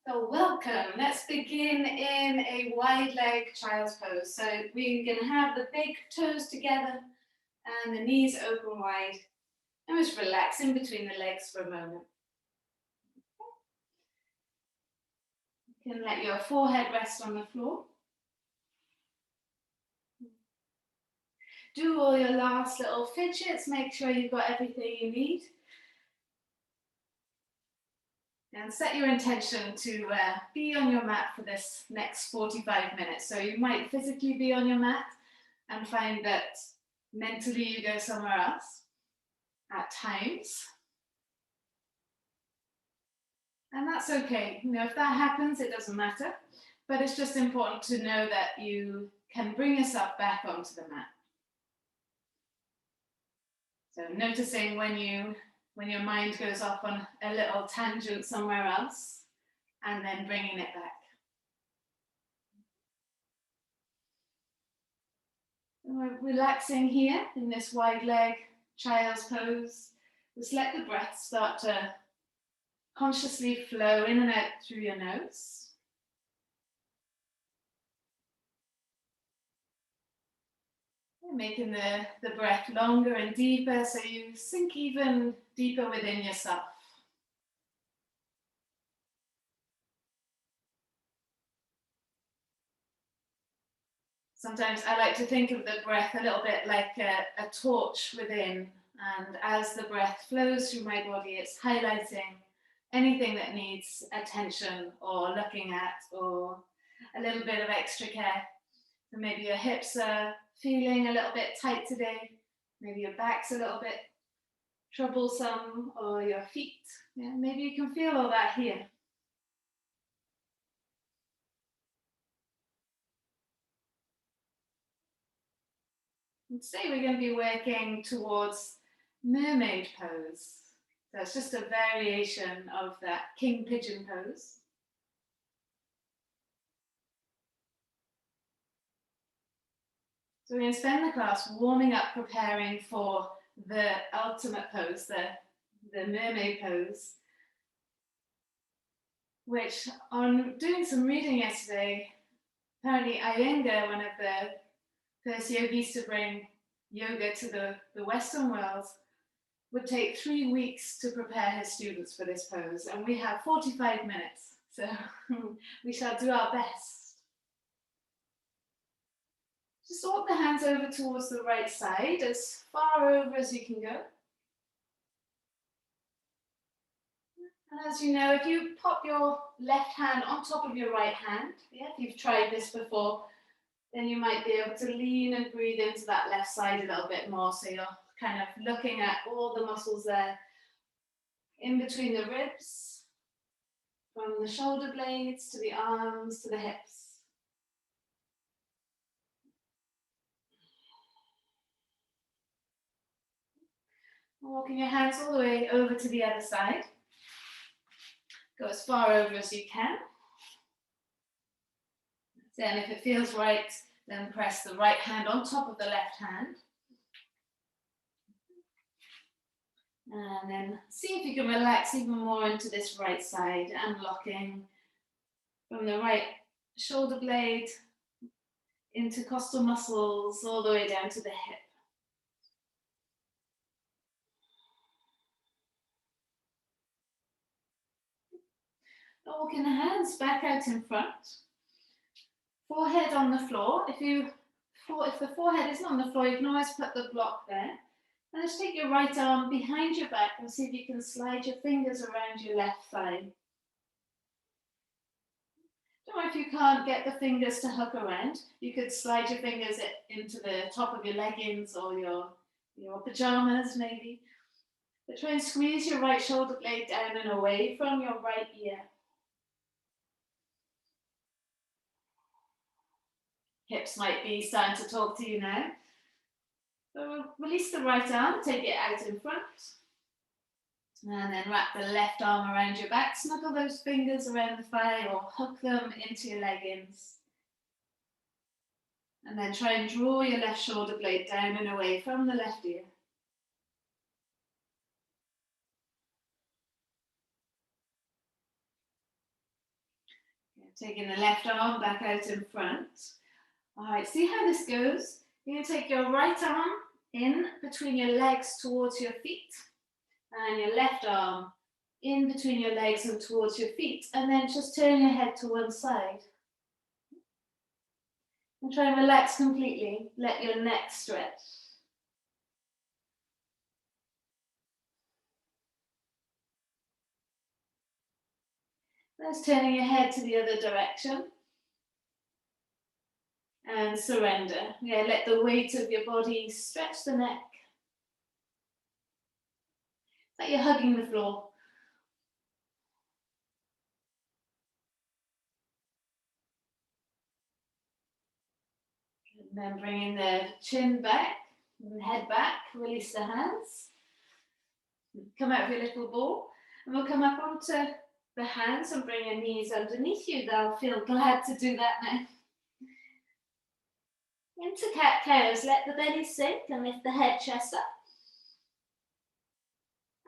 So welcome. Let's begin in a wide leg child's pose. So we can have the big toes together and the knees open wide. And just relax in between the legs for a moment. You can let your forehead rest on the floor. Do all your last little fidgets. Make sure you've got everything you need. And set your intention to be on your mat for this next 45 minutes. So you might physically be on your mat and find that mentally you go somewhere else at times. And that's okay. You know, if that happens, it doesn't matter. But it's just important to know that you can bring yourself back onto the mat. So noticing when your mind goes off on a little tangent somewhere else, and then bringing it back. And we're relaxing here in this wide leg child's pose. Just let the breath start to consciously flow in and out through your nose. Making the breath longer and deeper so you sink even deeper within yourself. Sometimes I like to think of the breath a little bit like a torch within, and as the breath flows through my body, it's highlighting anything that needs attention or looking at or a little bit of extra care. So maybe your hips are feeling a little bit tight today, maybe your back's a little bit troublesome, or your feet. Yeah, maybe you can feel all that here. And today we're going to be working towards Mermaid Pose. So it's just a variation of that King Pigeon pose. So we're going to spend the class warming up, preparing for the ultimate pose, the Mermaid Pose, which on doing some reading yesterday, apparently Iyengar, one of the first yogis to bring yoga to the Western world, would take 3 weeks to prepare his students for this pose, and we have 45 minutes, so we shall do our best. Just walk the hands over towards the right side, as far over as you can go. And as you know, if you pop your left hand on top of your right hand, yeah, if you've tried this before, then you might be able to lean and breathe into that left side a little bit more. So you're kind of looking at all the muscles there in between the ribs, from the shoulder blades to the arms to the hips. Walking your hands all the way over to the other side. Go as far over as you can. Then if it feels right, then press the right hand on top of the left hand. And then see if you can relax even more into this right side, unlocking from the right shoulder blade, intercostal muscles, all the way down to the hip. Walking the hands back out in front. Forehead on the floor. If the forehead isn't on the floor, you can always put the block there. And just take your right arm behind your back and see if you can slide your fingers around your left thigh. Don't worry if you can't get the fingers to hook around. You could slide your fingers into the top of your leggings or your pajamas maybe. But try and squeeze your right shoulder blade down and away from your right ear. Hips might be starting to talk to you now. So release the right arm, take it out in front. And then wrap the left arm around your back, snuggle those fingers around the thigh or hook them into your leggings. And then try and draw your left shoulder blade down and away from the left ear. Taking the left arm back out in front. All right, see how this goes? You're going to take your right arm in between your legs towards your feet, and your left arm in between your legs and towards your feet, and then just turn your head to one side. And try and relax completely. Let your neck stretch. That's turning your head to the other direction. And surrender. Yeah, let the weight of your body stretch the neck. It's like you're hugging the floor. And then bringing the chin back, and the head back, release the hands. Come out of your little ball, and we'll come up onto the hands and bring your knees underneath you. They'll feel glad to do that now. Into cat-cows, let the belly sink and lift the head, chest up.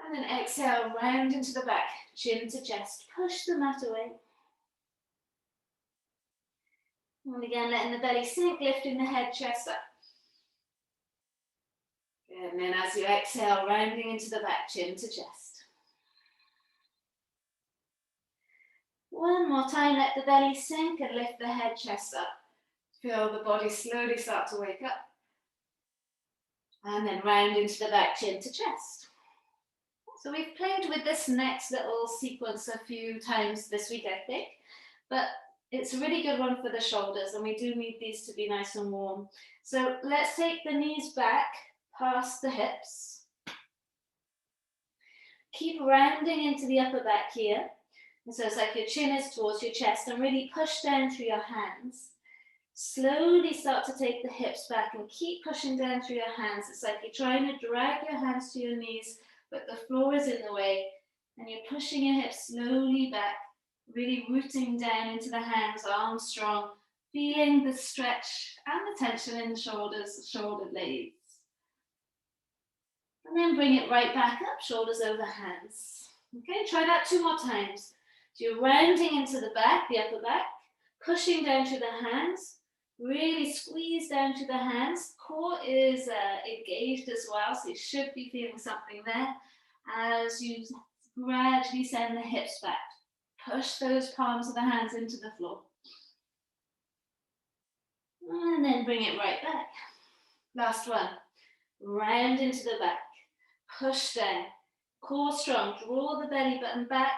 And then exhale, round into the back, chin to chest. Push the mat away. And again, letting the belly sink, lifting the head, chest up. And then as you exhale, rounding into the back, chin to chest. One more time, let the belly sink and lift the head, chest up. Feel the body slowly start to wake up. And then round into the back, chin to chest. So we've played with this next little sequence a few times this week, I think. But it's a really good one for the shoulders, and we do need these to be nice and warm. So let's take the knees back past the hips. Keep rounding into the upper back here. And so it's like your chin is towards your chest, and really push down through your hands. Slowly start to take the hips back and keep pushing down through your hands. It's like you're trying to drag your hands to your knees, but the floor is in the way, and you're pushing your hips slowly back, really rooting down into the hands, arms strong, feeling the stretch and the tension in the shoulders, shoulder blades. And then bring it right back up, shoulders over hands. Okay, try that 2 more times. So you're rounding into the back, the upper back, pushing down through the hands, really squeeze down through the hands. Core is engaged as well, so you should be feeling something there as you gradually send the hips back. Push those palms of the hands into the floor. And then bring it right back. Last one. Round into the back. Push down. Core strong. Draw the belly button back.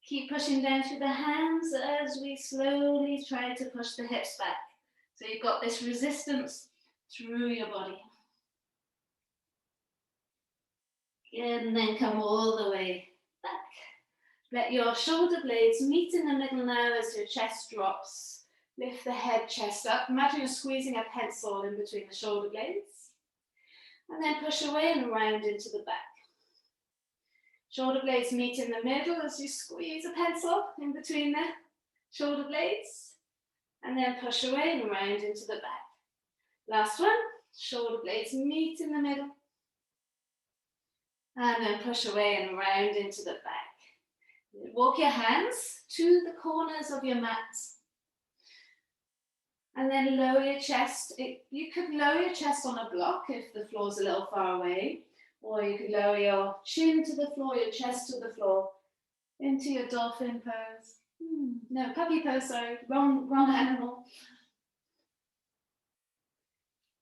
Keep pushing down through the hands as we slowly try to push the hips back. So you've got this resistance through your body. And then come all the way back. Let your shoulder blades meet in the middle now as your chest drops. Lift the head, chest up. Imagine you're squeezing a pencil in between the shoulder blades. And then push away and round into the back. Shoulder blades meet in the middle as you squeeze a pencil in between the shoulder blades. And then push away and round into the back. Last one, shoulder blades meet in the middle. And then push away and round into the back. Walk your hands to the corners of your mat. And then lower your chest. You could lower your chest on a block if the floor's a little far away. Or you could lower your chin to the floor, your chest to the floor, into your dolphin pose. No, puppy pose, sorry, wrong animal.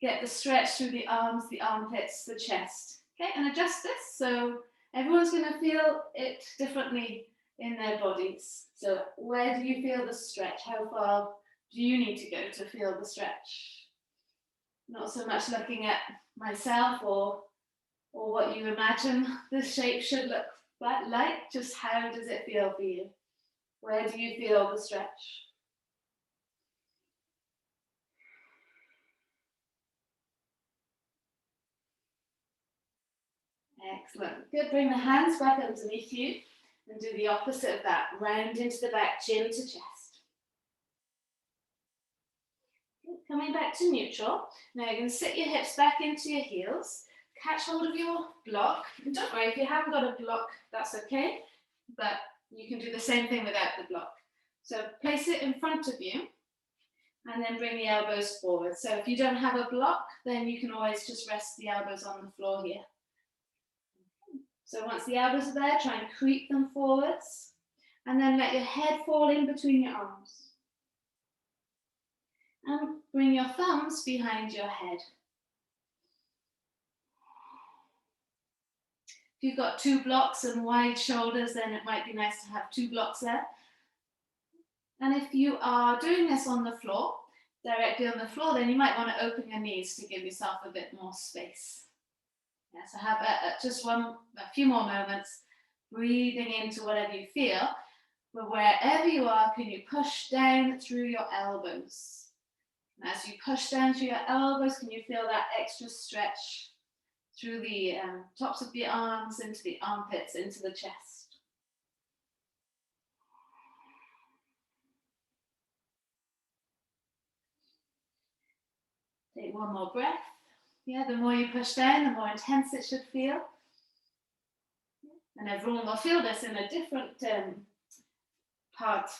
Get the stretch through the arms, the armpits, the chest. Okay, and adjust this. So everyone's going to feel it differently in their bodies. So where do you feel the stretch? How far do you need to go to feel the stretch? Not so much looking at myself or what you imagine the shape should look like, just how does it feel for you? Where do you feel the stretch? Excellent. Good. Bring the hands back underneath you and do the opposite of that. Round into the back, chin to chest. Good. Coming back to neutral. Now you're going to sit your hips back into your heels. Catch hold of your block. And don't worry, if you haven't got a block, that's okay. But you can do the same thing without the block. So place it in front of you and then bring the elbows forward. So if you don't have a block, then you can always just rest the elbows on the floor here. So once the elbows are there, try and creep them forwards and then let your head fall in between your arms. And bring your thumbs behind your head. If you've got 2 blocks and wide shoulders, then it might be nice to have 2 blocks there. And if you are doing this on the floor, directly on the floor, then you might want to open your knees to give yourself a bit more space. Yeah, so have just a few more moments, breathing into whatever you feel. But wherever you are, can you push down through your elbows? And as you push down through your elbows, can you feel that extra stretch through the tops of the arms, into the armpits, into the chest? Take one more breath. Yeah, the more you push down, the more intense it should feel. And everyone will feel this in a different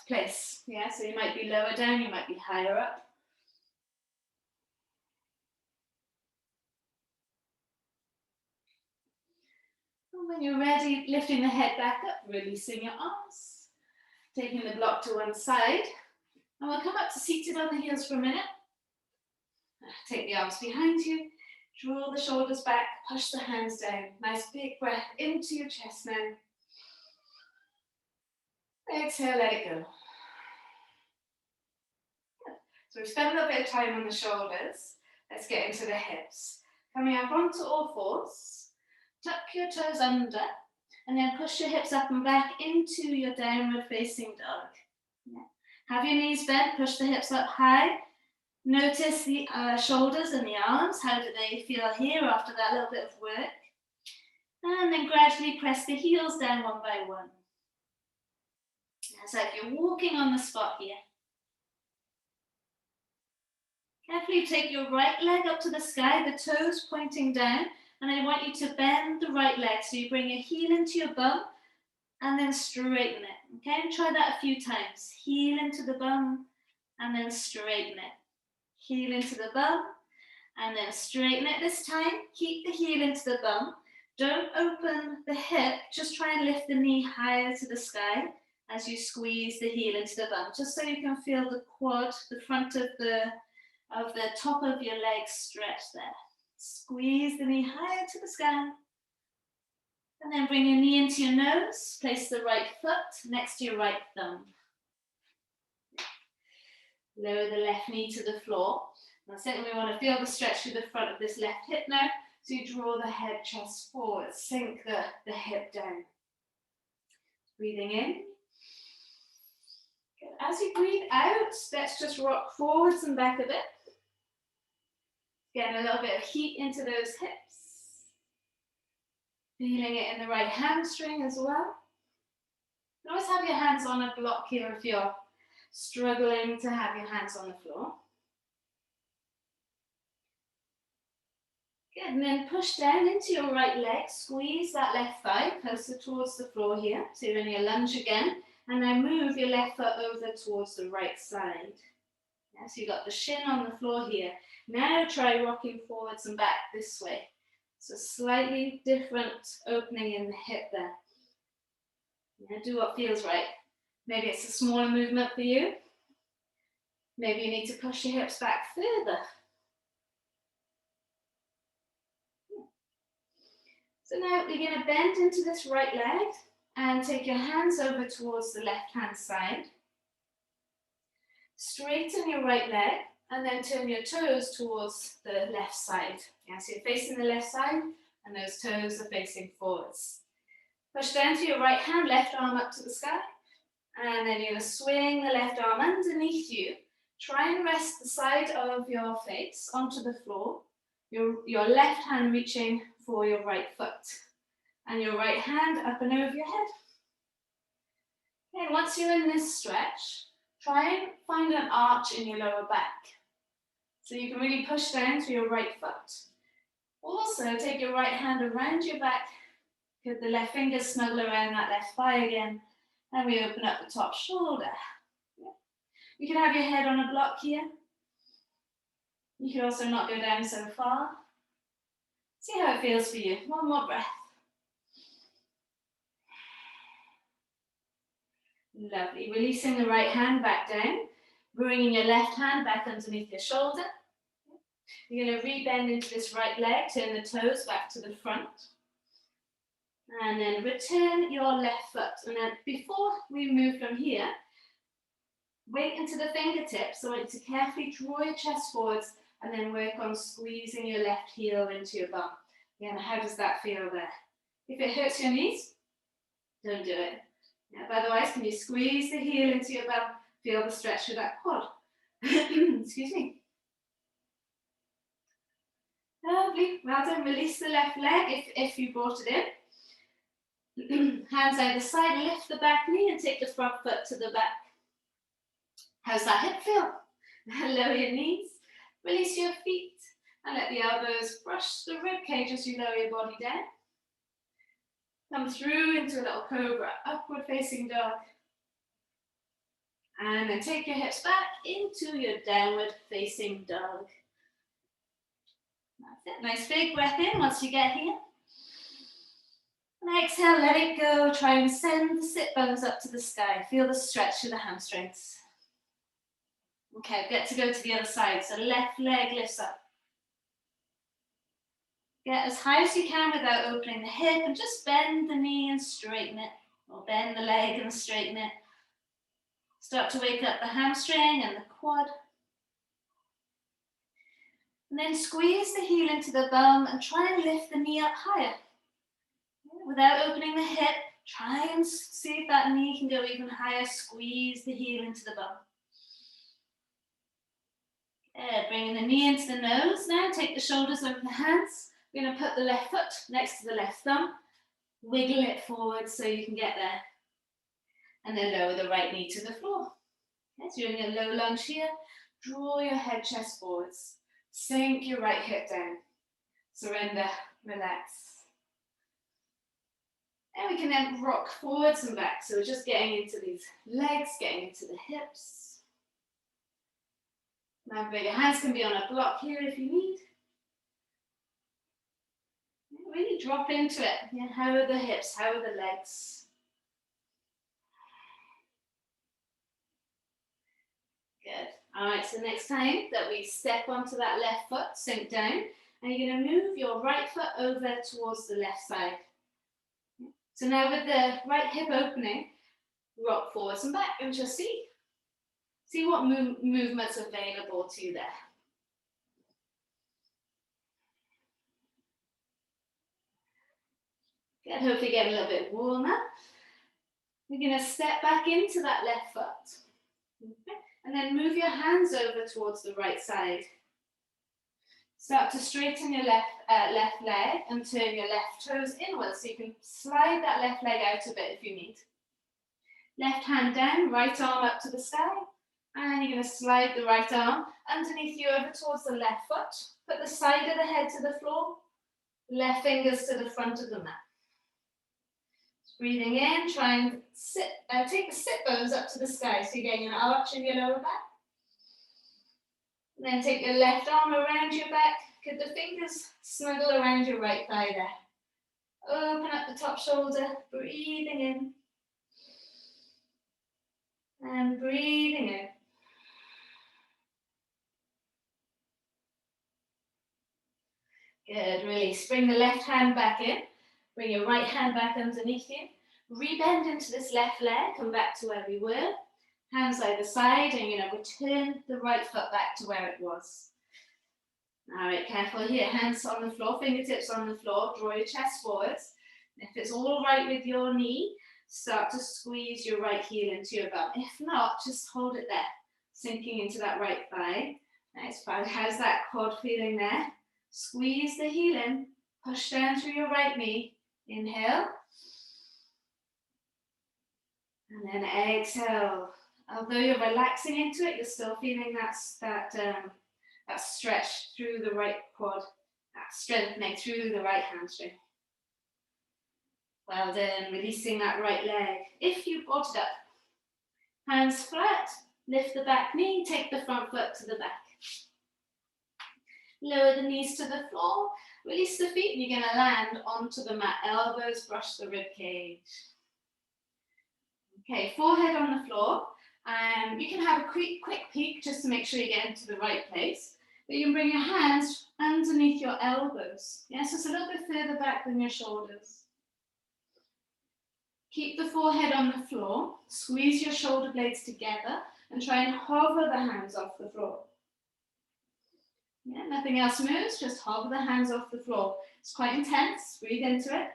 place. Yeah, so you might be lower down, you might be higher up. And when you're ready, lifting the head back up, releasing your arms, taking the block to one side. And we'll come up to seated on the heels for a minute. Take the arms behind you, draw the shoulders back, push the hands down. Nice big breath into your chest now. Exhale, let it go. Good. So we've spent a little bit of time on the shoulders. Let's get into the hips. Coming up onto all fours, tuck your toes under, and then push your hips up and back into your downward facing dog. Yeah. Have your knees bent, push the hips up high. Notice the shoulders and the arms. How do they feel here after that little bit of work? And then gradually press the heels down one by one. It's like you're walking on the spot here. Carefully take your right leg up to the sky, the toes pointing down, and I want you to bend the right leg. So you bring your heel into your bum and then straighten it. Okay, and try that a few times. Heel into the bum and then straighten it. Heel into the bum and then straighten it this time. Keep the heel into the bum. Don't open the hip, just try and lift the knee higher to the sky as you squeeze the heel into the bum, just so you can feel the quad, the front of the top of your leg stretch there. Squeeze the knee higher to the sky. And then bring your knee into your nose. Place the right foot next to your right thumb. Lower the left knee to the floor. That's it. We want to feel the stretch through the front of this left hip now. So you draw the head, chest forward. Sink the hip down. Breathing in. Good. As you breathe out, let's just rock forwards and back a bit. Getting a little bit of heat into those hips. Feeling it in the right hamstring as well. You can always have your hands on a block here if you're struggling to have your hands on the floor. Good, and then push down into your right leg. Squeeze that left thigh closer towards the floor here. So you're in your lunge again. And then move your left foot over towards the right side. Yeah, so you've got the shin on the floor here. Now try rocking forwards and back this way. So slightly different opening in the hip there. Yeah, do what feels right. Maybe it's a smaller movement for you. Maybe you need to push your hips back further. So now you're going to bend into this right leg and take your hands over towards the left-hand side. Straighten your right leg and then turn your toes towards the left side. Yeah, so you're facing the left side and those toes are facing forwards. Push down to your right hand, left arm up to the sky. And then you're going to swing the left arm underneath you. Try and rest the side of your face onto the floor. Your left hand reaching for your right foot. And your right hand up and over your head. Okay, once you're in this stretch, try and find an arch in your lower back. So you can really push down to your right foot. Also, take your right hand around your back. Could the left fingers snuggle around that left thigh again. And we open up the top shoulder. You can have your head on a block here. You can also not go down so far. See how it feels for you. One more breath. Lovely. Releasing the right hand back down. Bringing your left hand back underneath your shoulder. You're going to re-bend into this right leg. Turn the toes back to the front. And then return your left foot. And then before we move from here, weight into the fingertips. So I want you to carefully draw your chest forwards and then work on squeezing your left heel into your bum. Again, how does that feel there? If it hurts your knees, don't do it. Yeah, otherwise, can you squeeze the heel into your bum? Feel the stretch through that quad. Excuse me. Lovely. Well done. Release the left leg if you brought it in. Hands either side. Lift the back knee and take the front foot to the back. How's that hip feel? Lower your knees. Release your feet. And let the elbows brush the rib cage as you lower your body down. Come through into a little cobra, upward facing dog. And then take your hips back into your downward facing dog. That's it. Nice big breath in once you get here. And exhale, let it go. Try and send the sit bones up to the sky. Feel the stretch through the hamstrings. Okay, get to go to the other side. So left leg lifts up. Get as high as you can without opening the hip and just bend the knee and straighten it. Or bend the leg and straighten it. Start to wake up the hamstring and the quad. And then squeeze the heel into the bum and try and lift the knee up higher. Without opening the hip, try and see if that knee can go even higher. Squeeze the heel into the bum. Good. Bringing the knee into the nose now. Take the shoulders over the hands. We're going to put the left foot next to the left thumb. Wiggle it forward so you can get there. And then lower the right knee to the floor. Okay, so you're in a low lunge here. Draw your head, chest forwards. Sink your right hip down. Surrender, relax. And we can then rock forwards and back. So we're just getting into these legs, getting into the hips. Now your hands can be on a block here if you need. Really drop into it. Yeah, how are the hips? How are the legs? Good. All right, so next time that we step onto that left foot, sink down, and you're going to move your right foot over towards the left side. So now with the right hip opening, rock forwards and back and just see what movements are available to you there. Good, hopefully getting a little bit warmer. We're going to step back into that left foot. Okay. And then move your hands over towards the right side. Start to straighten your left leg and turn your left toes inwards so you can slide that left leg out a bit if you need. Left hand down, right arm up to the sky. And you're going to slide the right arm underneath you over towards the left foot. Put the side of the head to the floor. Left fingers to the front of the mat. Breathing in, try and take the sit bones up to the sky. So you're getting an arch in your lower back. And then take your left arm around your back. Could the fingers snuggle around your right thigh there. Open up the top shoulder, breathing in. And breathing in. Good, release. Bring the left hand back in. Bring your right hand back underneath you. Rebend into this left leg. Come back to where we were. Hands either side, and you're going to return the right foot back to where it was. All right, careful here. Hands on the floor, fingertips on the floor. Draw your chest forwards. If it's all right with your knee, start to squeeze your right heel into your bum. If not, just hold it there, sinking into that right thigh. Nice. How's that quad feeling there? Squeeze the heel in. Push down through your right knee. Inhale. And then exhale. Although you're relaxing into it, you're still feeling that stretch through the right quad, that strengthening through the right hamstring. Well done, releasing that right leg. If you brought it up, hands flat, Lift the back knee, take the front foot to the back. Lower the knees to the floor, release the feet, and you're going to land onto the mat. Elbows brush the rib cage. Okay, forehead on the floor. And you can have a quick peek just to make sure you get into the right place. But you can bring your hands underneath your elbows. Yes, it's a little bit further back than your shoulders. Keep the forehead on the floor. Squeeze your shoulder blades together and try and hover the hands off the floor. Yeah, nothing else moves, just hover the hands off the floor. It's quite intense. Breathe into it.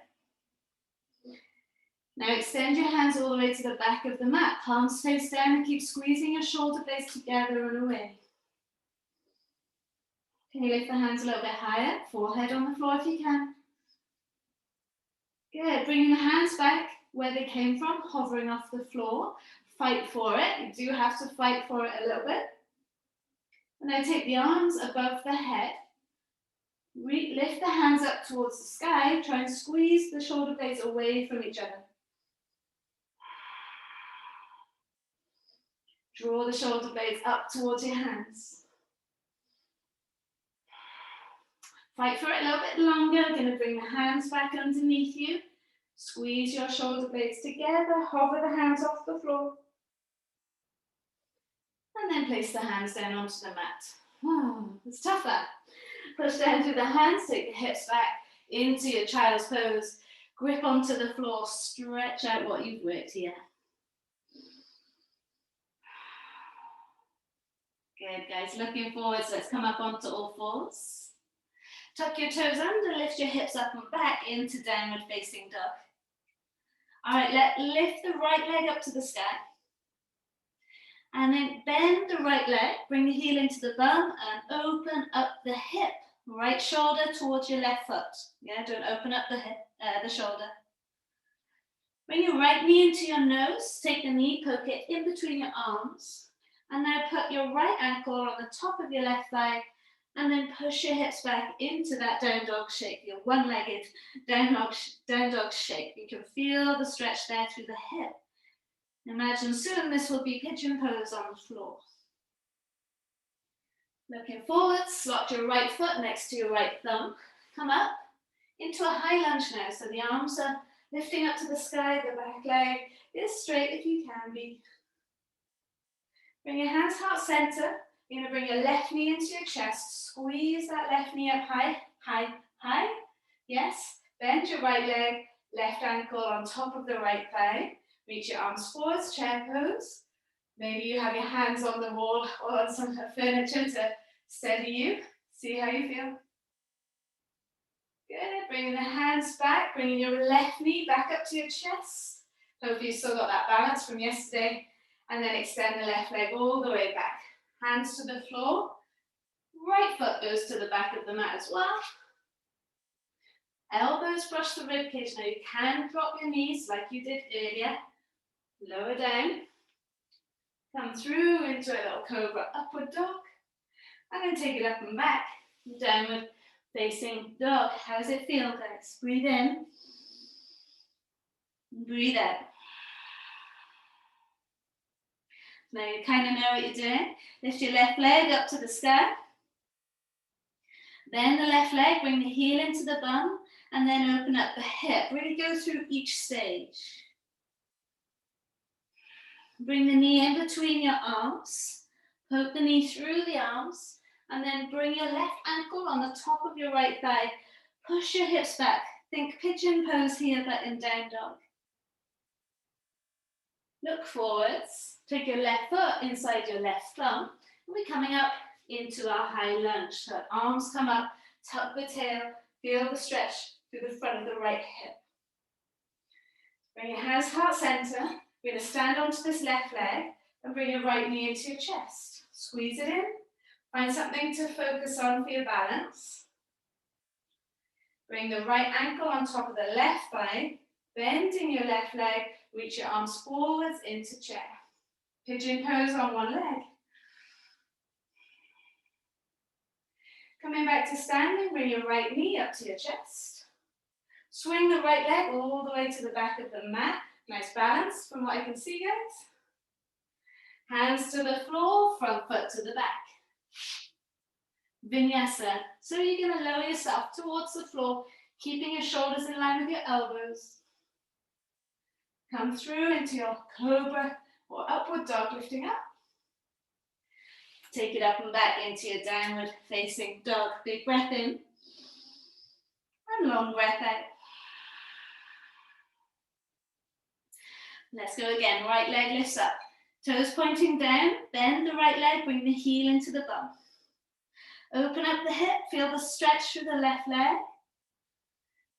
Now extend your hands all the way to the back of the mat. Palms face down and keep squeezing your shoulder blades together and away. Can you lift the hands a little bit higher? Forehead on the floor if you can. Good. Bringing the hands back where they came from, hovering off the floor. Fight for it. You do have to fight for it a little bit. And now take the arms above the head. Lift the hands up towards the sky. Try and squeeze the shoulder blades away from each other. Draw the shoulder blades up towards your hands. Fight for it a little bit longer. Going to bring the hands back underneath you. Squeeze your shoulder blades together. Hover the hands off the floor. And then place the hands down onto the mat. Oh, it's tough that. Push down through the hands. Take the hips back into your child's pose. Grip onto the floor. Stretch out what you've worked here. Good, guys. Looking forward. So let's come up onto all fours. Tuck your toes under, lift your hips up and back into downward facing dog. All right, lift the right leg up to the sky. And then bend the right leg, bring the heel into the bum and open up the hip. Right shoulder towards your left foot. Yeah, don't open up the hip, the shoulder. Bring your right knee into your nose, take the knee, poke it in between your arms. And now put your right ankle on the top of your left thigh and then push your hips back into that down dog shape, your one-legged down dog shape. You can feel the stretch there through the hip. Imagine soon this will be pigeon pose on the floor. Looking forward, slot your right foot next to your right thumb. Come up into a high lunge now. So the arms are lifting up to the sky, the back leg is straight if you can be. Bring your hands heart center. You're going to bring your left knee into your chest. Squeeze that left knee up high, high, high. Yes. Bend your right leg, left ankle on top of the right thigh. Reach your arms forwards, chair pose. Maybe you have your hands on the wall or on some furniture to steady you. See how you feel. Good. Bringing the hands back, bringing your left knee back up to your chest. Hopefully you still got that balance from yesterday. And then extend the left leg all the way back. Hands to the floor. Right foot goes to the back of the mat as well. Elbows brush the rib cage. Now you can drop your knees like you did earlier. Lower down. Come through into a little cobra upward dog. And then take it up and back. Downward facing dog. How does it feel, guys? Breathe in. Breathe out. Now you kind of know what you're doing. Lift your left leg up to the sky. Then the left leg, bring the heel into the bum, and then open up the hip. Really go through each stage. Bring the knee in between your arms. Poke the knee through the arms, and then bring your left ankle on the top of your right thigh. Push your hips back. Think pigeon pose here, but in down dog. Look forwards. Take your left foot inside your left thumb. And we're coming up into our high lunge. So arms come up, tuck the tail, feel the stretch through the front of the right hip. Bring your hands heart center. We're going to stand onto this left leg and bring your right knee into your chest. Squeeze it in. Find something to focus on for your balance. Bring the right ankle on top of the left thigh. Bending your left leg. Reach your arms forwards into chair. Pigeon pose on one leg. Coming back to standing, bring your right knee up to your chest. Swing the right leg all the way to the back of the mat. Nice balance from what I can see, guys. Hands to the floor, front foot to the back. Vinyasa. So you're going to lower yourself towards the floor, keeping your shoulders in line with your elbows. Come through into your cobra or upward dog, lifting up. Take it up and back into your downward facing dog. Big breath in and long breath out. Let's go again. Right leg lifts up. Toes pointing down. Bend the right leg. Bring the heel into the bum. Open up the hip. Feel the stretch through the left leg.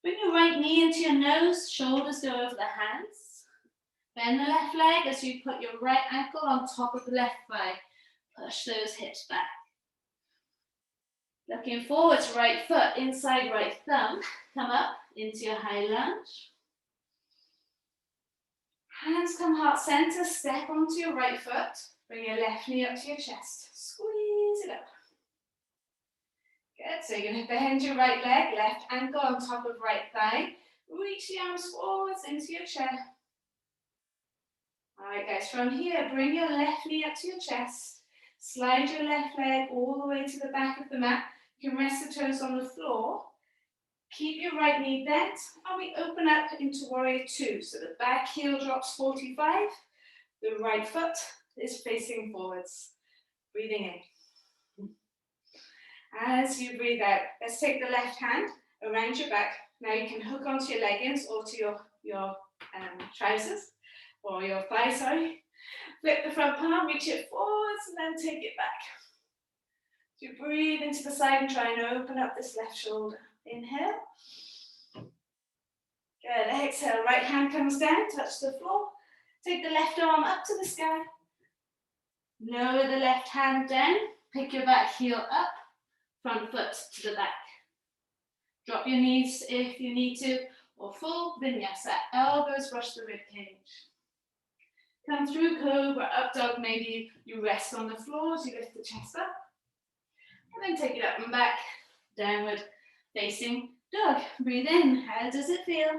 Bring your right knee into your nose. Shoulders go over the hands. Bend the left leg as you put your right ankle on top of the left thigh. Push those hips back. Looking forwards, right foot inside right thumb. Come up into your high lunge. Hands come heart center, step onto your right foot. Bring your left knee up to your chest. Squeeze it up. Good, so you're going to bend your right leg, left ankle on top of right thigh. Reach the arms forwards into your chair. All right, guys, from here, bring your left knee up to your chest. Slide your left leg all the way to the back of the mat. You can rest the toes on the floor. Keep your right knee bent, and we open up into warrior two. So the back heel drops 45. The right foot is facing forwards. Breathing in. As you breathe out, let's take the left hand around your back. Now you can hook onto your leggings or to your trousers or your thigh, sorry. Flip the front palm, reach it forwards, and then take it back. So you breathe into the side and try and open up this left shoulder. Inhale. Good. Exhale. Right hand comes down, touch the floor. Take the left arm up to the sky. Lower the left hand down. Pick your back heel up. Front foot to the back. Drop your knees if you need to, or full vinyasa. Elbows brush the rib cage. Come through cobra, up dog. Maybe you rest on the floor as you lift the chest up. And then take it up and back. Downward facing dog. Breathe in. How does it feel?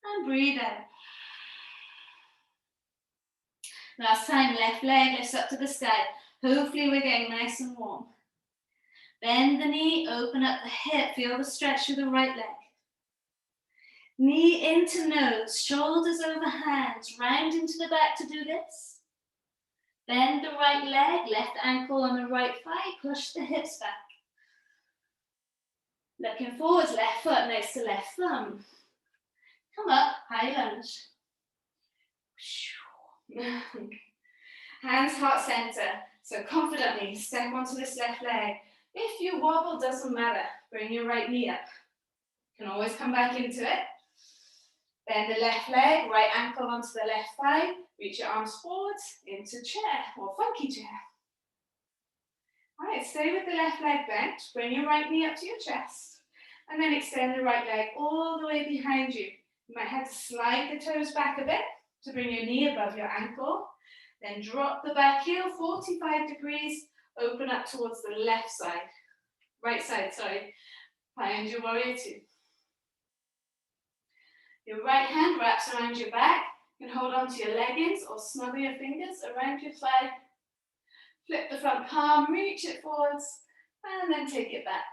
And breathe out. Last time, left leg lifts up to the sky. Hopefully we're getting nice and warm. Bend the knee, open up the hip. Feel the stretch through the right leg. Knee into nose, shoulders over hands. Round into the back to do this. Bend the right leg, left ankle on the right thigh. Push the hips back. Looking forwards, left foot next to left thumb. Come up, high lunge. Hands heart center. So confidently step onto this left leg. If you wobble, doesn't matter. Bring your right knee up. You can always come back into it. Bend the left leg, right ankle onto the left thigh. Reach your arms forwards into chair or funky chair. All right, stay with the left leg bent. Bring your right knee up to your chest. And then extend the right leg all the way behind you. You might have to slide the toes back a bit to bring your knee above your ankle. Then drop the back heel 45 degrees. Open up towards the left side. Right side, sorry. Find your warrior two. Your right hand wraps around your back. You can hold onto your leggings or smother your fingers around your thigh. Flip the front palm, reach it forwards, and then take it back.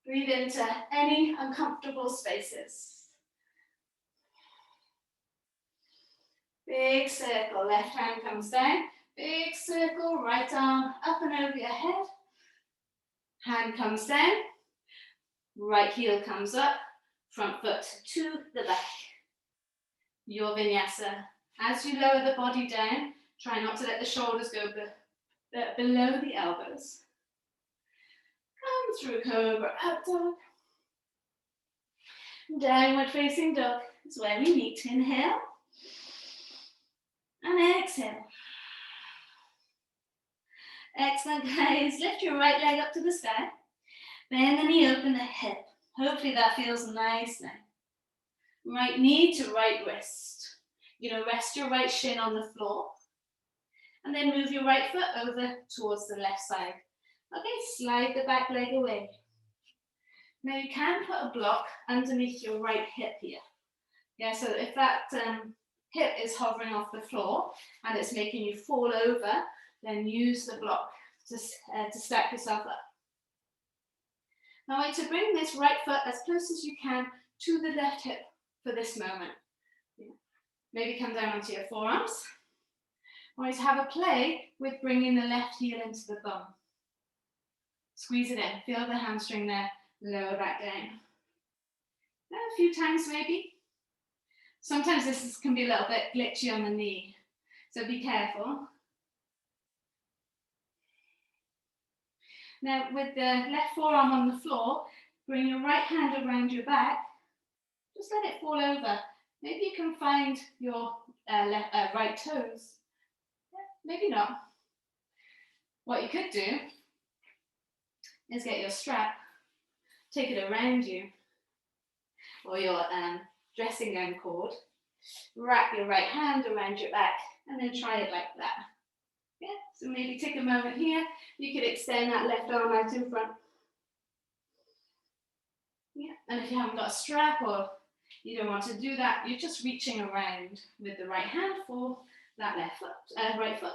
Breathe into any uncomfortable spaces. Big circle, left hand comes down. Big circle, right arm up and over your head. Hand comes down. Right heel comes up. Front foot to the back. Your vinyasa. As you lower the body down, try not to let the shoulders go below the elbows. Come through cobra, up dog. Downward facing dog is where we meet. Inhale. And exhale. Excellent, guys. Lift your right leg up to the sky. Bend the knee, open the hip. Hopefully that feels nice now. Right knee to right wrist. You're going to rest your right shin on the floor. And then move your right foot over towards the left side. Okay, slide the back leg away. Now you can put a block underneath your right hip here. Yeah, so if that hip is hovering off the floor and it's making you fall over, then use the block to stack yourself up. Now I want to bring this right foot as close as you can to the left hip for this moment. Maybe come down onto your forearms. I want you to have a play with bringing the left heel into the bum. Squeeze it in, feel the hamstring there, lower back down. Now a few times maybe. Sometimes this can be a little bit glitchy on the knee, so be careful. Now with the left forearm on the floor, bring your right hand around your back, just let it fall over. Maybe you can find your right toes. Maybe not. What you could do is get your strap, take it around you, or your dressing gown cord, wrap your right hand around your back, and then try it like that. Yeah, so maybe take a moment here. You could extend that left arm out in front. Yeah, and if you haven't got a strap or you don't want to do that, you're just reaching around with the right hand for that left foot, right foot.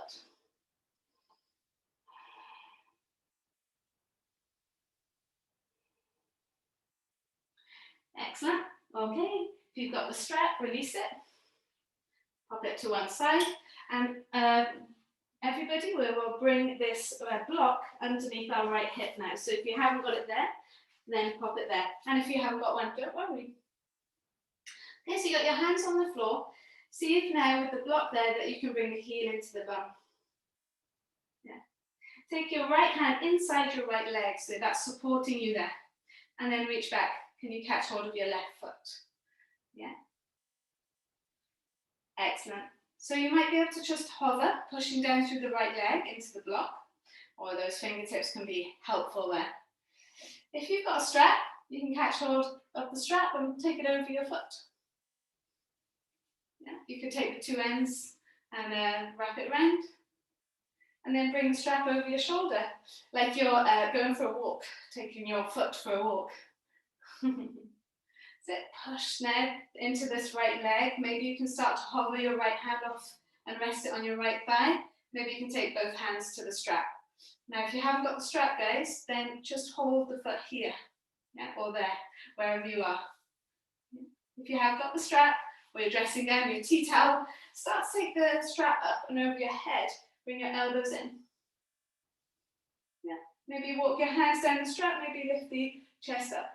Excellent. Okay, if you've got the strap, release it. Pop it to one side. And everybody, we will bring this block underneath our right hip now. So if you haven't got it there, then pop it there. And if you haven't got one, don't worry. Okay, so you got your hands on the floor. See if now with the block there that you can bring the heel into the bum. Yeah. Take your right hand inside your right leg, so that's supporting you there. And then reach back. Can you catch hold of your left foot? Yeah. Excellent. So you might be able to just hover, pushing down through the right leg into the block, or those fingertips can be helpful there. If you've got a strap, you can catch hold of the strap and take it over your foot. Yeah. You could take the two ends and wrap it around, and then bring the strap over your shoulder, like you're going for a walk, taking your foot for a walk. So push now into this right leg. Maybe you can start to hover your right hand off and rest it on your right thigh. Maybe you can take both hands to the strap. Now, if you haven't got the strap, guys, then just hold the foot here, yeah, or there, wherever you are. If you have got the strap, or you're dressing down your tea towel, start to take the strap up and over your head. Bring your elbows in. Yeah. Maybe walk your hands down the strap, maybe lift the chest up.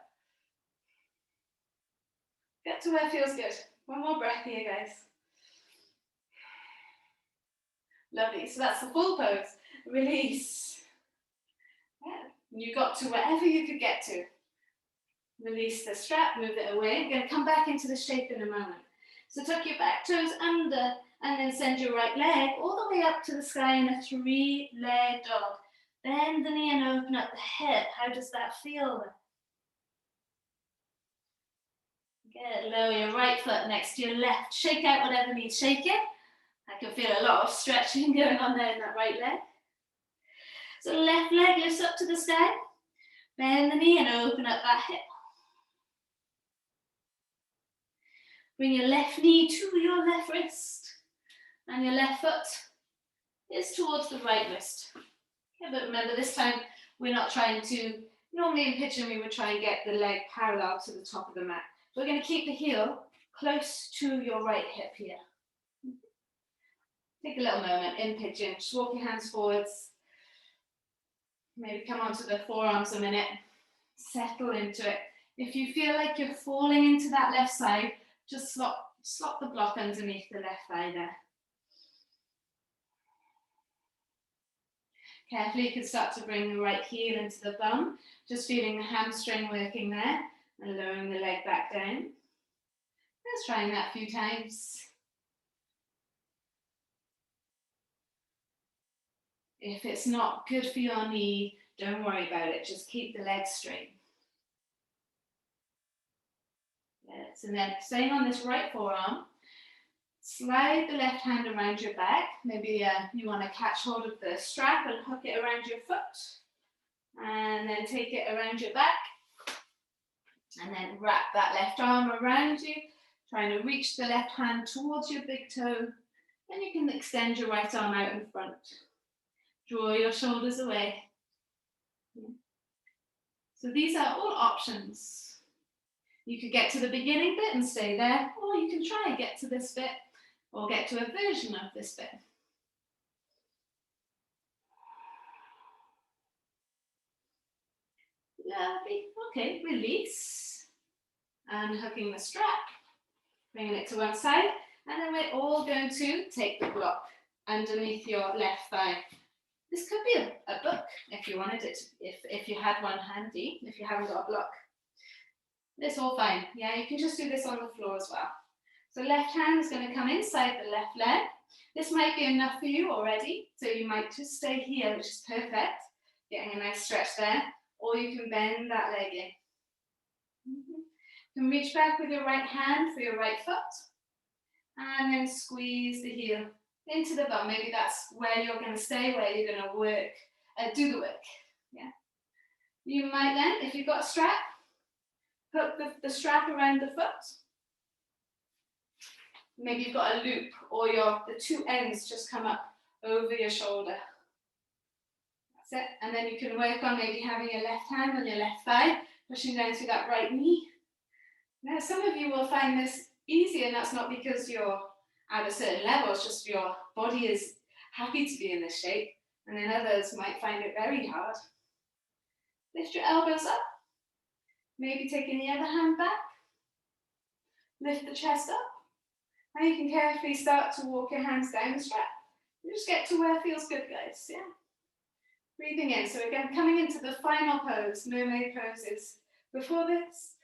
Get to where it feels good. One more breath here, guys. Lovely. So that's the full pose. Release. Yeah. You got to wherever you could get to. Release the strap, move it away. You're going to come back into the shape in a moment. So tuck your back toes under and then send your right leg all the way up to the sky in a three-leg dog. Bend the knee and open up the hip. How does that feel? Good. Lower your right foot next to your left. Shake out whatever needs shaking. I can feel a lot of stretching going on there in that right leg. So left leg lifts up to the sky. Bend the knee and open up that hip. Bring your left knee to your left wrist. And your left foot is towards the right wrist. Okay, but remember this time we're not trying to, normally in pigeon we would try and get the leg parallel to the top of the mat. We're going to keep the heel close to your right hip here. Take a little moment in pigeon. Just walk your hands forwards. Maybe come onto the forearms a minute. Settle into it. If you feel like you're falling into that left side, just slot the block underneath the left thigh there. Carefully, you can start to bring the right heel into the bum, just feeling the hamstring working there and lowering the leg back down. Let's try that a few times. If it's not good for your knee, don't worry about it. Just keep the leg straight. Yes, and then staying on this right forearm, slide the left hand around your back. Maybe you want to catch hold of the strap and hook it around your foot. And then take it around your back. And then wrap that left arm around you. Trying to reach the left hand towards your big toe. Then you can extend your right arm out in front. Draw your shoulders away. So these are all options. You could get to the beginning bit and stay there, or you can try and get to this bit, or get to a version of this bit. Lovely. Okay, release. Unhooking the strap, bringing it to one side, and then we're all going to take the block underneath your left thigh. This could be a book if you wanted it, if you had one handy, if you haven't got a block. It's all fine. Yeah, you can just do this on the floor as well. So left hand is going to come inside the left leg. This might be enough for you already, so you might just stay here, which is perfect. Getting a nice stretch there, or you can bend that leg in. You can reach back with your right hand for your right foot, and then squeeze the heel into the bum. Maybe that's where you're going to stay, where you're going to work, do the work. Yeah. You might then, if you've got a strap, hook the strap around the foot. Maybe you've got a loop, or the two ends just come up over your shoulder. That's it. And then you can work on maybe having your left hand on your left thigh, pushing down through that right knee. Now, some of you will find this easy, and that's not because you're at a certain level, it's just your body is happy to be in this shape, and then others might find it very hard. Lift your elbows up, maybe taking the other hand back, lift the chest up, and you can carefully start to walk your hands down the strap. You just get to where it feels good, guys, yeah? Breathing in, so again, coming into the final pose, mermaid poses. Before this,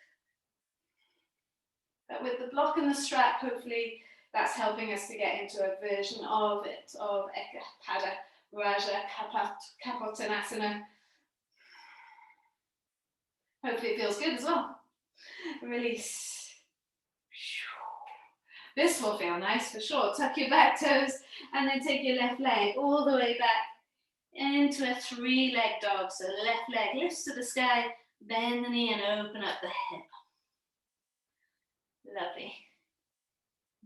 but with the block and the strap, hopefully that's helping us to get into a version of it, of Eka Pada Rajakapotanasana. Hopefully it feels good as well. Release. This will feel nice for sure. Tuck your back toes and then take your left leg all the way back into a three-leg dog. So the left leg lifts to the sky, bend the knee and open up the hip. Lovely.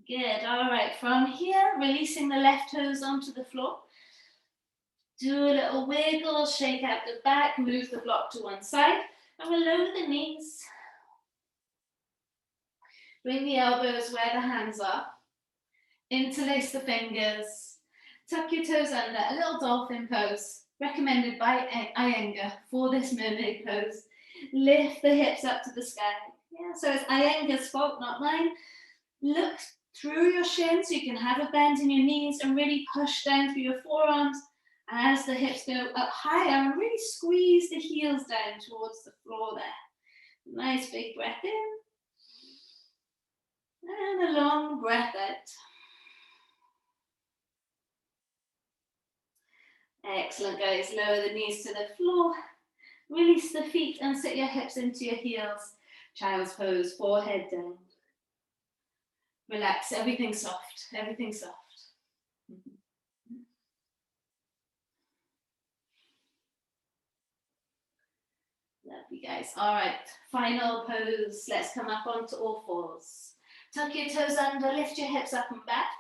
Good. All right. From here, releasing the left toes onto the floor. Do a little wiggle, shake out the back, move the block to one side, and we'll lower the knees. Bring the elbows where the hands are. Interlace the fingers. Tuck your toes under. A little dolphin pose, recommended by Iyengar for this mermaid pose. Lift the hips up to the sky. Yeah, so it's Iyengar's fault, not mine. Look through your shins so you can have a bend in your knees and really push down through your forearms as the hips go up higher, and really squeeze the heels down towards the floor there. Nice big breath in. And a long breath out. Excellent, guys. Lower the knees to the floor. Release the feet and sit your hips into your heels. Child's pose, forehead down. Relax, everything soft, everything soft. Lovely, guys. All right, final pose. Let's come up onto all fours. Tuck your toes under, lift your hips up and back.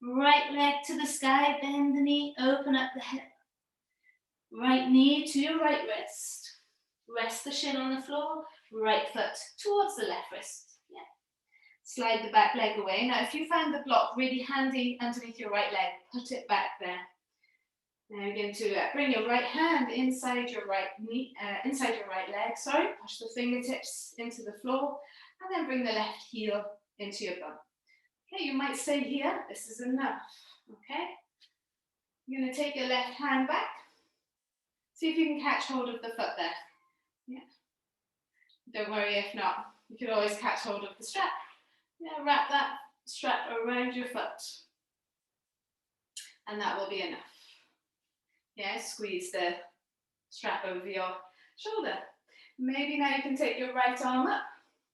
Right leg to the sky, bend the knee, open up the hip. Right knee to your right wrist. Rest the shin on the floor, right foot towards the left wrist. Yeah. Slide the back leg away. Now, if you find the block really handy underneath your right leg, put it back there. Now you're going to bring your right hand inside your right knee, inside your right leg. Sorry, push the fingertips into the floor, and then bring the left heel into your bum. Okay, you might stay here. This is enough. Okay. You're going to take your left hand back. See if you can catch hold of the foot there. Yeah. Don't worry if not. You can always catch hold of the strap. Yeah, wrap that strap around your foot. And that will be enough. Yeah, squeeze the strap over your shoulder. Maybe now you can take your right arm up.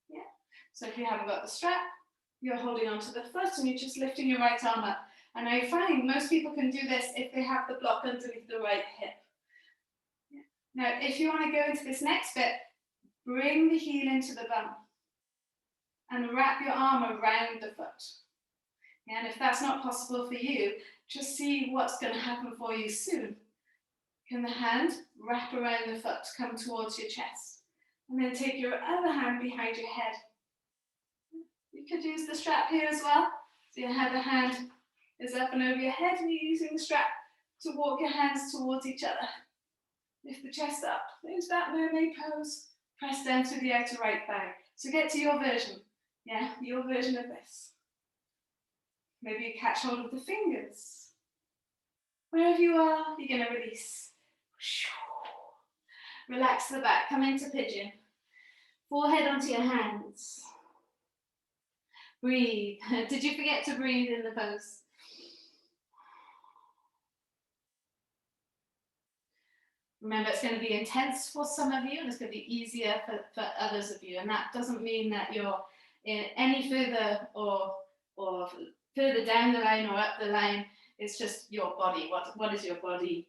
Yeah. So if you haven't got the strap, you're holding onto the foot and you're just lifting your right arm up. And I find most people can do this if they have the block underneath the right hip. Yeah. Now, if you want to go into this next bit, bring the heel into the bum. and wrap your arm around the foot. And if that's not possible for you, just see what's going to happen for you soon. Can the hand wrap around the foot, come towards your chest, and then take your other hand behind your head. You could use the strap here as well. So your other hand is up and over your head, and you're using the strap to walk your hands towards each other. Lift the chest up, there's that mermaid pose. Press down through the outer right thigh. So get to your version, yeah, your version of this. Maybe you catch hold of the fingers. Wherever you are, you're going to release. Relax the back, come into pigeon. Forehead onto your hands. Breathe. Did you forget to breathe in the pose? Remember, it's going to be intense for some of you, and it's going to be easier for others of you. And that doesn't mean that you're any further or further down the line or up the line. It's just your body. What is your body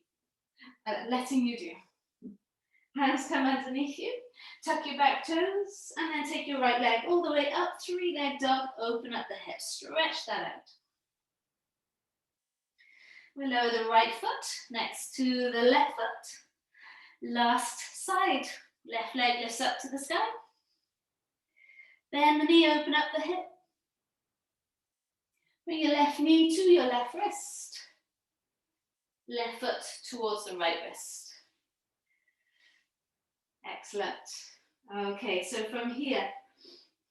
letting you do? Hands come underneath you. Tuck your back toes, and then take your right leg all the way up. 3-leg dog. Open up the hips. Stretch that out. We lower the right foot next to the left foot. Last side, left leg lifts up to the sky. Bend the knee, open up the hip. Bring your left knee to your left wrist. Left foot towards the right wrist. Excellent. Okay, so from here,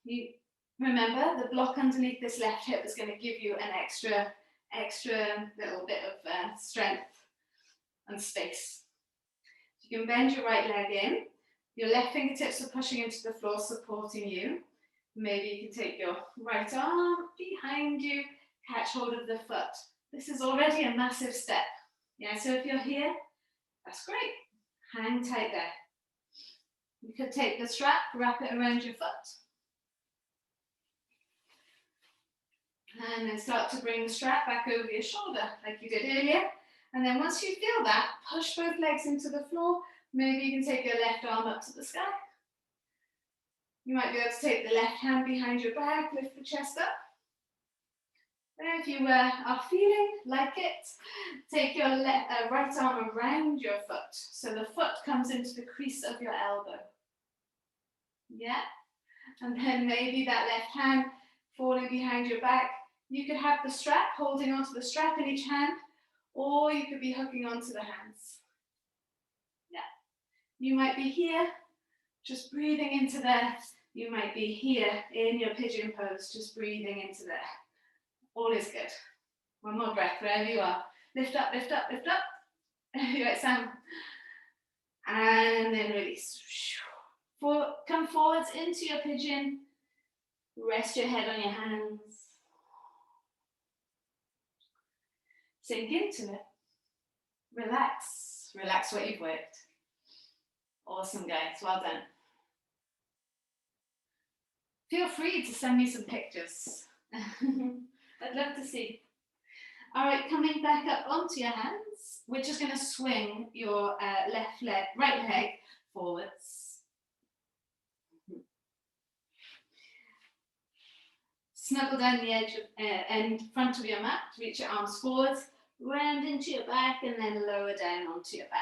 you remember the block underneath this left hip is going to give you an extra little bit of strength and space. You can bend your right leg in. Your left fingertips are pushing into the floor, supporting you. Maybe you can take your right arm behind you, catch hold of the foot. This is already a massive step. Yeah, so if you're here, that's great. Hang tight there. You could take the strap, wrap it around your foot. And then start to bring the strap back over your shoulder like you did earlier. And then once you feel that, push both legs into the floor. Maybe you can take your left arm up to the sky. You might be able to take the left hand behind your back, lift the chest up. And if you are feeling like it, take your right arm around your foot. So the foot comes into the crease of your elbow. Yeah. And then maybe that left hand falling behind your back. You could have the strap, holding onto the strap in each hand, or you could be hooking onto the hands. Yeah. You might be here, just breathing into there. You might be here in your pigeon pose, just breathing into there. All is good. One more breath, wherever you are. Lift up, lift up, lift up. You like Sam. And then release. Come forwards into your pigeon. Rest your head on your hands. Sink into it. Relax. Relax what you've worked. Awesome, guys. Well done. Feel free to send me some pictures. I'd love to see. All right, coming back up onto your hands. We're just going to swing your right leg forwards. Snuggle down the edge of front of your mat. Reach your arms forwards, round into your back, and then lower down onto your back.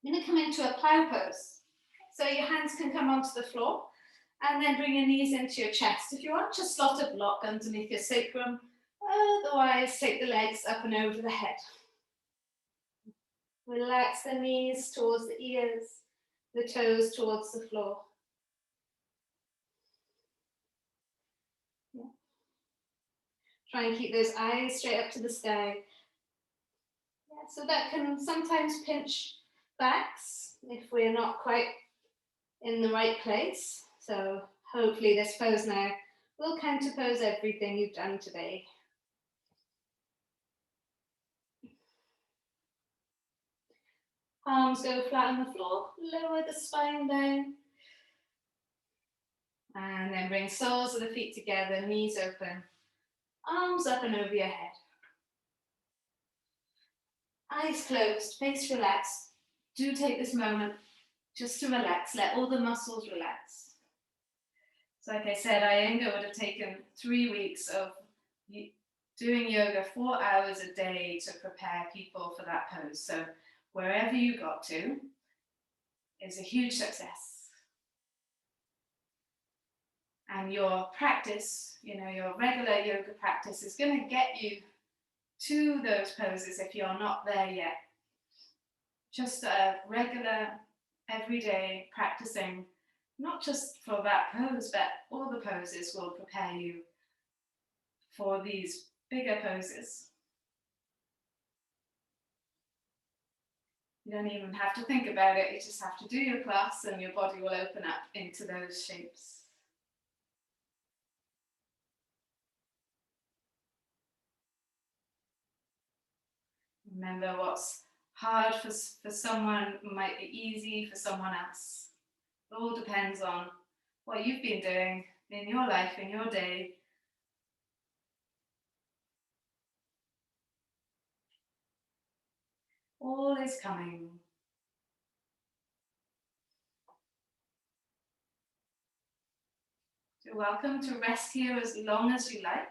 I'm going to come into a plow pose. So your hands can come onto the floor, and then bring your knees into your chest. If you want, just slot a block underneath your sacrum. Otherwise, take the legs up and over the head. Relax the knees towards the ears, the toes towards the floor. Yeah. Try and keep those eyes straight up to the sky. Yeah, so that can sometimes pinch backs if we're not quite in the right place. So hopefully this pose now will counterpose everything you've done today. Arms go flat on the floor, lower the spine down. And then bring soles of the feet together, knees open, arms up and over your head. Eyes closed, face relaxed. Do take this moment just to relax, let all the muscles relax. So like I said, Iyengar would have taken 3 weeks of doing yoga 4 hours a day to prepare people for that pose. So wherever you got to is a huge success. And your practice, your regular yoga practice is going to get you to those poses if you're not there yet. Just a regular, everyday practicing, not just for that pose, but all the poses will prepare you for these bigger poses. You don't even have to think about it, you just have to do your class and your body will open up into those shapes. Remember, what's hard for someone might be easy for someone else. It all depends on what you've been doing in your life, in your day. All is coming. You're welcome to rest here as long as you like.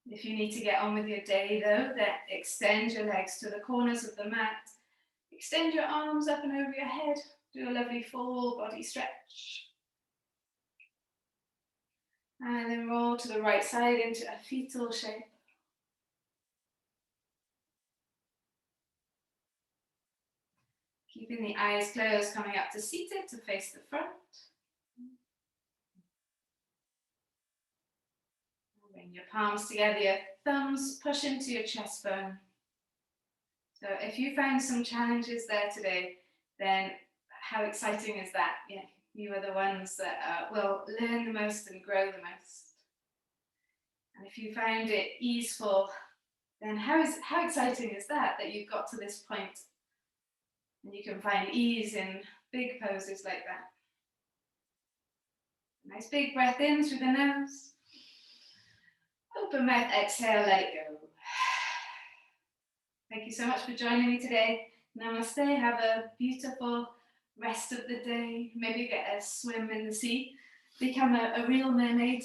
If you need to get on with your day though, then extend your legs to the corners of the mat. Extend your arms up and over your head. Do a lovely full body stretch. And then roll to the right side into a fetal shape. Keeping the eyes closed, coming up to seated to face the front. Bring your palms together, your thumbs push into your chest bone. So if you found some challenges there today, then how exciting is that? Yeah, you are the ones that will learn the most and grow the most. And if you found it easeful, then how exciting is that you've got to this point and you can find ease in big poses like that. Nice big breath in through the nose. Open mouth, exhale, let it go. Thank you so much for joining me today. Namaste, have a beautiful rest of the day. Maybe get a swim in the sea. Become a real mermaid.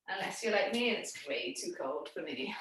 Unless you're like me and it's way too cold for me.